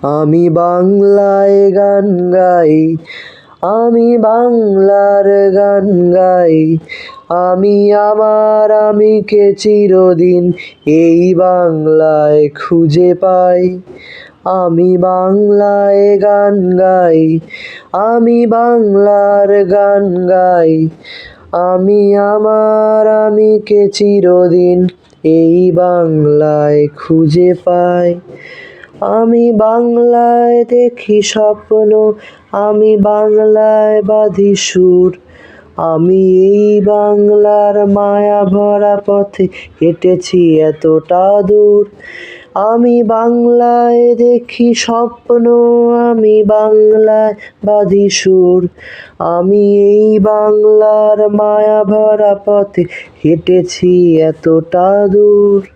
আমি বাংলায় গান গাই, আমি বাংলার গান গাই। আমি আমার আমিকে চিরদিন এই বাংলায় খুঁজে পাই। আমি বাংলায় গান গাই, আমি বাংলার গান গাই। আমি আমার আমিকে চিরদিন এই বাংলায় খুঁজে পাই। আমি বাংলায় দেখি স্বপ্ন, আমি বাংলায় বাঁধি সুর। আমি এই বাংলার মায়া ভরা পথে হেঁটেছি এতটা দূর। আমি বাংলায় দেখি স্বপ্ন, আমি বাংলায় বাঁধি সুর। আমি এই বাংলার মায়া ভরা পথে হেঁটেছি এতটা দূর।